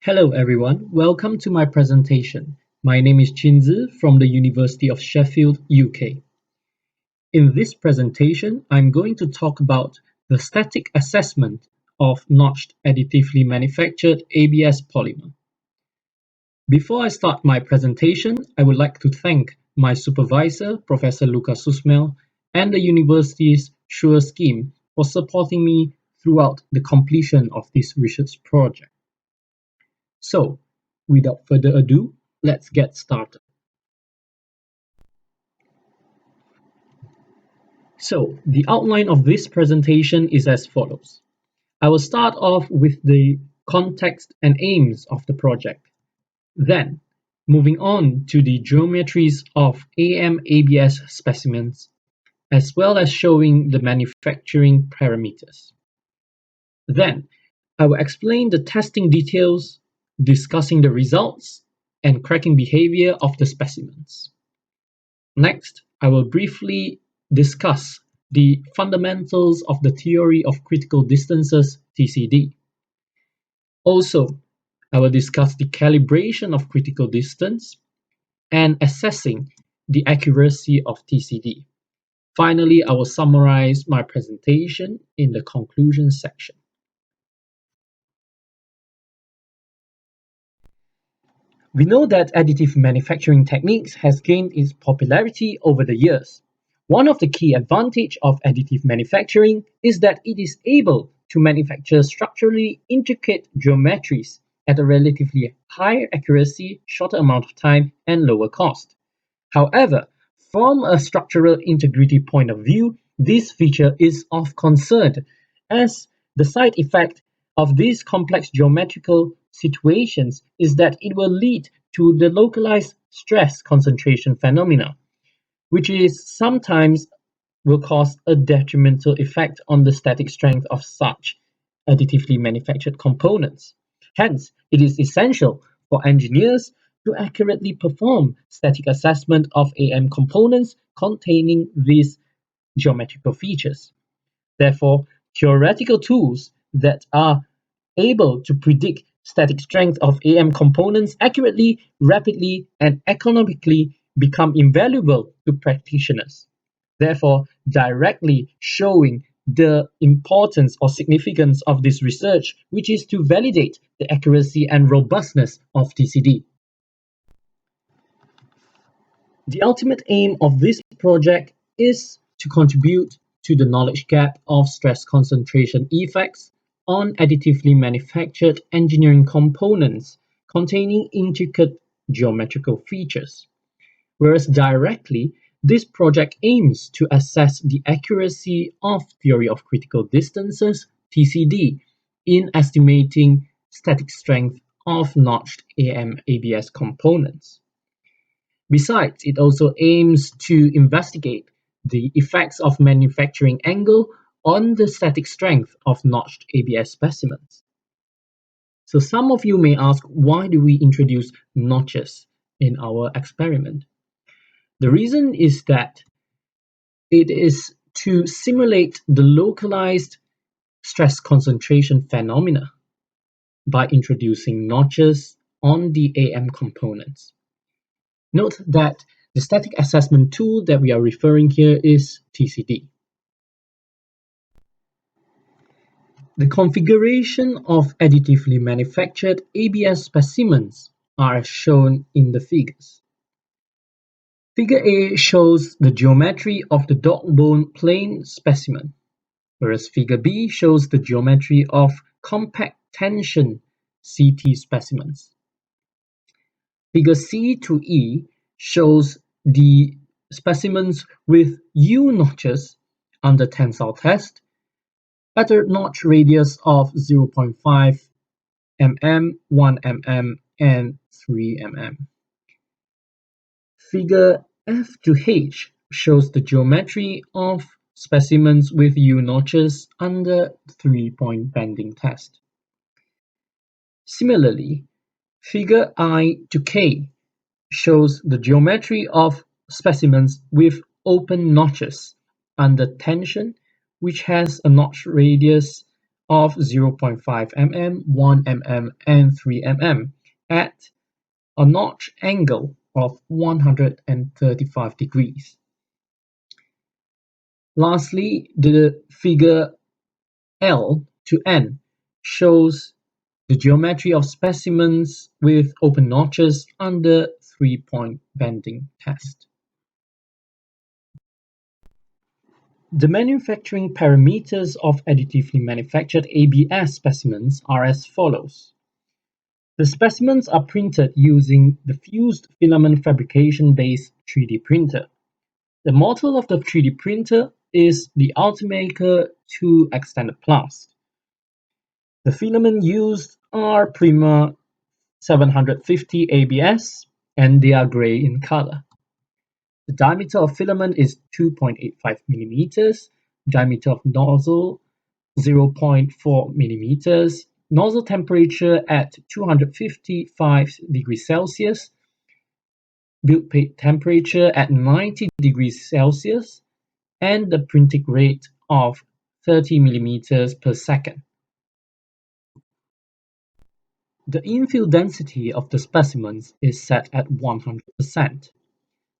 Hello everyone, welcome to my presentation. My name is Tze from the University of Sheffield, UK. In this presentation, I'm going to talk about the static assessment of notched additively manufactured ABS polymer. Before I start my presentation, I would like to thank my supervisor, Professor Susmel, and the university's SURE scheme for supporting me throughout the completion of this research project. So, without further ado, let's get started. So, the outline of this presentation is as follows. I will start off with the context and aims of the project. Then, moving on to the geometries of AM-ABS specimens, as well as showing the manufacturing parameters. Then, I will explain the testing details, discussing the results, and cracking behavior of the specimens. Next, I will briefly discuss the fundamentals of the theory of critical distances (TCD). Also, I will discuss the calibration of critical distance and assessing the accuracy of TCD. Finally, I will summarize my presentation in the conclusion section. We know that additive manufacturing techniques has gained its popularity over the years. One of the key advantages of additive manufacturing is that it is able to manufacture structurally intricate geometries at a relatively higher accuracy, shorter amount of time, and lower cost. However, from a structural integrity point of view, this feature is of concern, as the side effect of these complex geometrical situations is that it will lead to the localized stress concentration phenomena, which is sometimes will cause a detrimental effect on the static strength of such additively manufactured components. Hence, it is essential for engineers to accurately perform static assessment of AM components containing these geometrical features. Therefore, theoretical tools that are able to predict static strength of AM components accurately, rapidly, and economically become invaluable to practitioners. Therefore, directly showing the importance or significance of this research, which is to validate the accuracy and robustness of TCD. The ultimate aim of this project is to contribute to the knowledge gap of stress concentration effects on additively manufactured engineering components containing intricate geometrical features. Whereas directly, this project aims to assess the accuracy of theory of critical distances (TCD) in estimating static strength of notched AM-ABS components. Besides, it also aims to investigate the effects of manufacturing angle on the static strength of notched ABS specimens. So some of you may ask, why do we introduce notches in our experiment? The reason is that it is to simulate the localized stress concentration phenomena by introducing notches on the AM components. Note that the static assessment tool that we are referring here is TCD. The configuration of additively manufactured ABS specimens are as shown in the figures. Figure A shows the geometry of the dog bone plane specimen, whereas Figure B shows the geometry of compact tension CT specimens. Figure C to E shows the specimens with U notches under tensile test at a notch radius of 0.5 mm, 1 mm, and 3 mm. Figure F to H shows the geometry of specimens with U notches under 3-point bending test. Similarly, Figure I to K shows the geometry of specimens with open notches under tension, which has a notch radius of 0.5 mm, 1 mm, and 3 mm at a notch angle of 135 degrees. Lastly, the figure L to N shows the geometry of specimens with open notches under 3-point bending test. The manufacturing parameters of additively manufactured ABS specimens are as follows. The specimens are printed using the fused filament fabrication-based 3D printer. The model of the 3D printer is the Ultimaker 2 Extended Plus. The filament used are Prima 750 ABS and they are gray in color. The diameter of filament is 2.85 mm, diameter of nozzle 0.4 mm, nozzle temperature at 255 degrees Celsius, build plate temperature at 90 degrees Celsius, and the printing rate of 30 mm per second. The infill density of the specimens is set at 100%.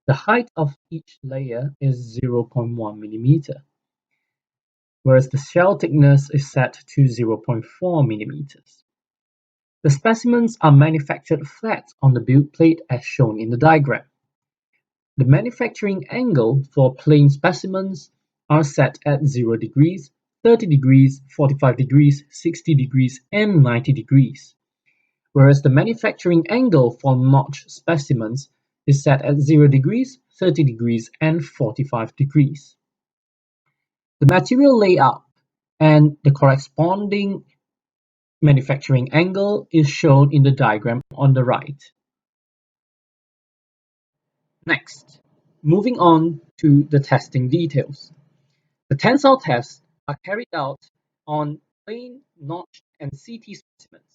The height of each layer is 0.1 mm, whereas the shell thickness is set to 0.4 mm. The specimens are manufactured flat on the build plate as shown in the diagram. The manufacturing angle for plain specimens are set at 0 degrees, 30 degrees, 45 degrees, 60 degrees, and 90 degrees, whereas the manufacturing angle for notch specimens is set at 0 degrees, 30 degrees, and 45 degrees. The material layout and the corresponding manufacturing angle is shown in the diagram on the right. Next, moving on to the testing details. The tensile tests are carried out on plain, notched, and CT specimens.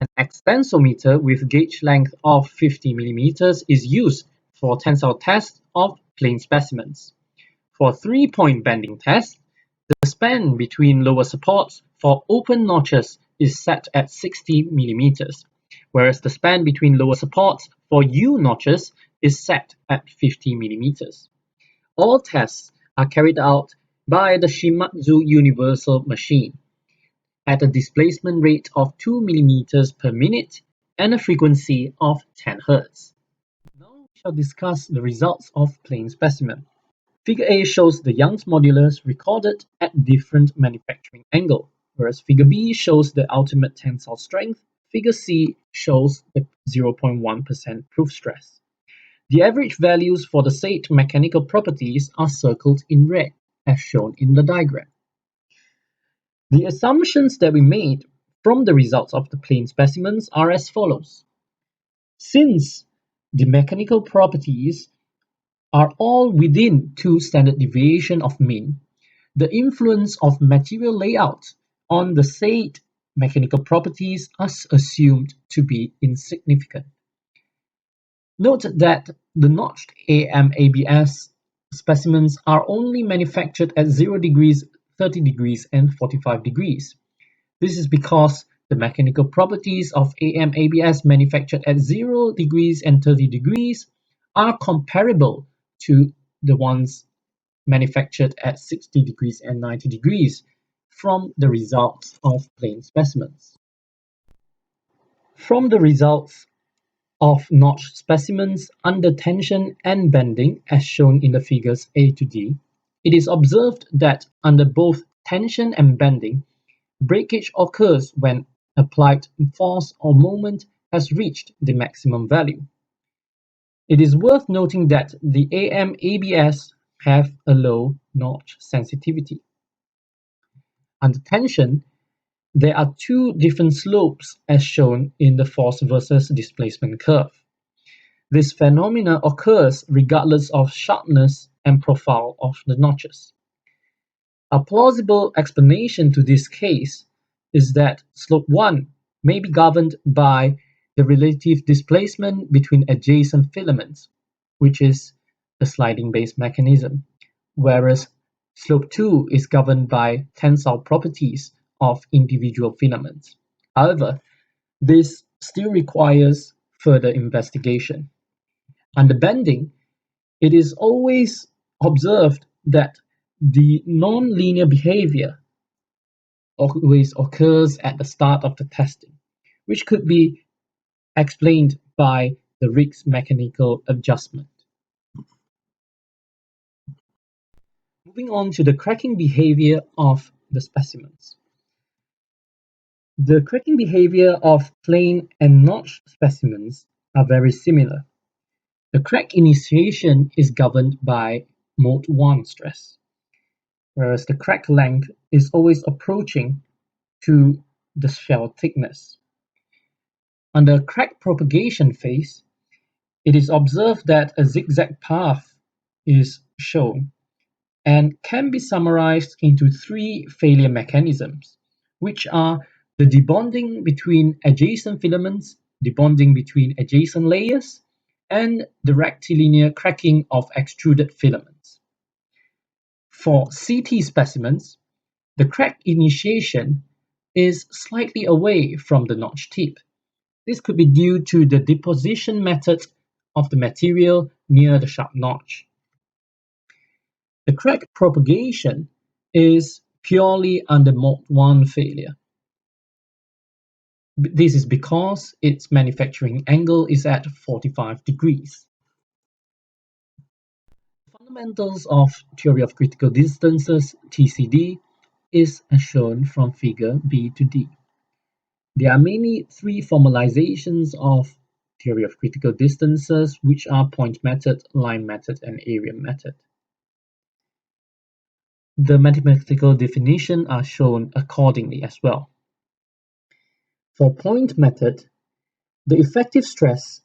An extensometer with gauge length of 50 mm is used for tensile tests of plain specimens. For 3-point bending test, the span between lower supports for open notches is set at 60 mm, whereas the span between lower supports for U notches is set at 50 mm. All tests are carried out by the Shimadzu Universal Machine at a displacement rate of 2 mm per minute and a frequency of 10 Hz. Now we shall discuss the results of plain specimen. Figure A shows the Young's modulus recorded at different manufacturing angle, whereas Figure B shows the ultimate tensile strength. Figure C shows the 0.1% proof stress. The average values for the said mechanical properties are circled in red, as shown in the diagram. The assumptions that we made from the results of the plain specimens are as follows. Since the mechanical properties are all within 2 standard deviation of mean, the influence of material layout on the said mechanical properties is assumed to be insignificant. Note that the notched AMABS specimens are only manufactured at 0 degrees, 30 degrees, and 45 degrees. This is because the mechanical properties of AMABS manufactured at 0 degrees and 30 degrees are comparable to the ones manufactured at 60 degrees and 90 degrees from the results of plain specimens. From the results of notched specimens under tension and bending as shown in the figures A to D, it is observed that under both tension and bending, breakage occurs when applied force or moment has reached the maximum value. It is worth noting that the AMABS have a low notch sensitivity. Under tension, there are 2 different slopes as shown in the force versus displacement curve. This phenomenon occurs regardless of sharpness and profile of the notches. A plausible explanation to this case is that slope 1 may be governed by the relative displacement between adjacent filaments, which is the sliding-based mechanism, whereas slope 2 is governed by tensile properties of individual filaments. However, this still requires further investigation. Under bending, it is always observed that the non-linear behavior always occurs at the start of the testing, which could be explained by the rig's mechanical adjustment. Moving on to the cracking behavior of the specimens. The cracking behavior of plane and notch specimens are very similar. The crack initiation is governed by mode 1 stress, whereas the crack length is always approaching to the shell thickness. Under crack propagation phase, it is observed that a zigzag path is shown and can be summarized into three failure mechanisms, which are the debonding between adjacent filaments, debonding between adjacent layers, and the rectilinear cracking of extruded filaments. For CT specimens, the crack initiation is slightly away from the notch tip. This could be due to the deposition method of the material near the sharp notch. The crack propagation is purely under mode 1 failure. This is because its manufacturing angle is at 45 degrees. Fundamentals of Theory of Critical Distances (TCD) is as shown from figure B to D. There are mainly three formalizations of Theory of Critical Distances, which are point method, line method, and area method. The mathematical definitions are shown accordingly as well. For point method, the effective stress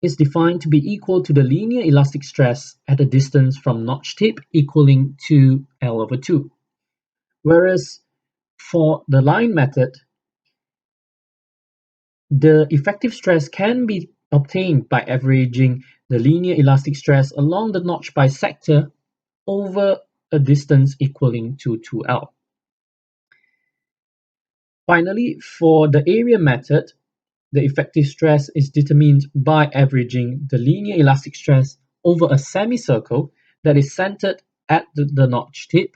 is defined to be equal to the linear elastic stress at a distance from notch tip equaling to L/2. Whereas for the line method, the effective stress can be obtained by averaging the linear elastic stress along the notch bisector over a distance equaling to 2L. Finally, for the area method, the effective stress is determined by averaging the linear elastic stress over a semicircle that is centered at the notch tip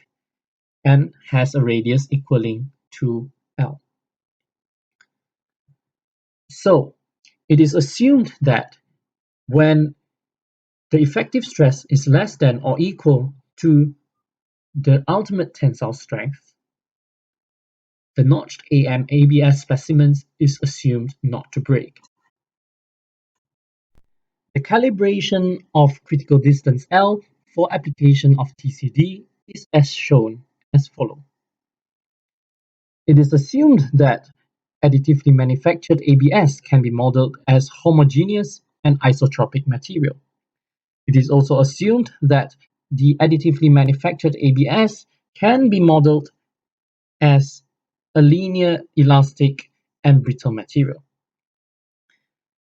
and has a radius equaling to L. So, it is assumed that when the effective stress is less than or equal to the ultimate tensile strength, the notched AM-ABS specimens is assumed not to break. The calibration of critical distance L for application of TCD is as shown as follows. It is assumed that additively manufactured ABS can be modeled as homogeneous and isotropic material. It is also assumed that the additively manufactured ABS can be modeled as a linear, elastic, and brittle material.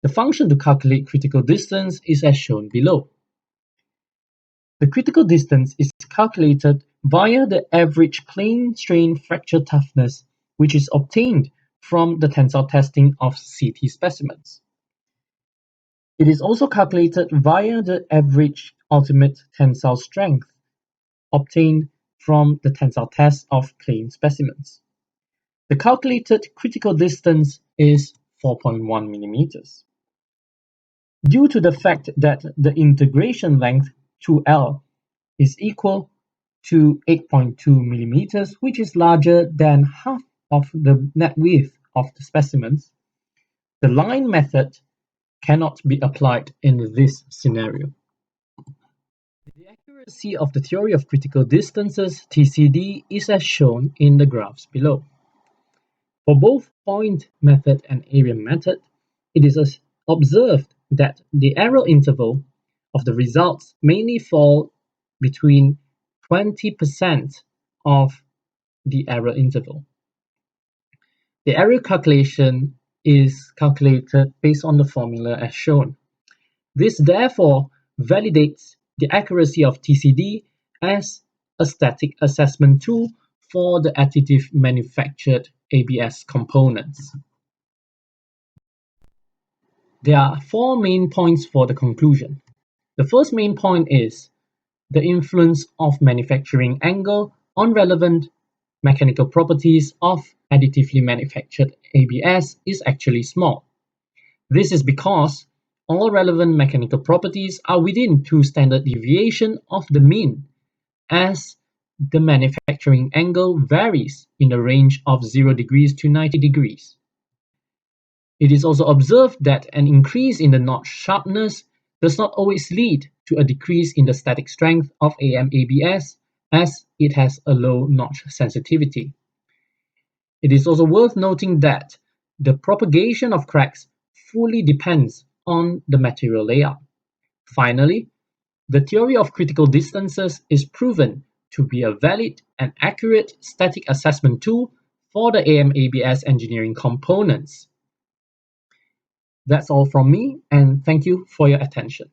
The function to calculate critical distance is as shown below. The critical distance is calculated via the average plane strain fracture toughness, which is obtained from the tensile testing of CT specimens. It is also calculated via the average ultimate tensile strength obtained from the tensile test of plane specimens. The calculated critical distance is 4.1 millimeters. Due to the fact that the integration length 2L is equal to 8.2 millimeters, which is larger than half of the net width of the specimens, the line method cannot be applied in this scenario. The accuracy of the theory of critical distances (TCD) is as shown in the graphs below. For both point method and area method, it is observed that the error interval of the results mainly fall between 20% of the error interval. The error calculation is calculated based on the formula as shown. This therefore validates the accuracy of TCD as a static assessment tool for the additive manufactured ABS components. There are 4 main points for the conclusion. The first main point is the influence of manufacturing angle on relevant mechanical properties of additively manufactured ABS is actually small. This is because all relevant mechanical properties are within 2 standard deviation of the mean, as the manufacturing angle varies in the range of 0 degrees to 90 degrees. It is also observed that an increase in the notch sharpness does not always lead to a decrease in the static strength of AMABS, as it has a low notch sensitivity. It is also worth noting that the propagation of cracks fully depends on the material layout. Finally, the theory of critical distances is proven to be a valid and accurate static assessment tool for the AMABS engineering components. That's all from me, and thank you for your attention.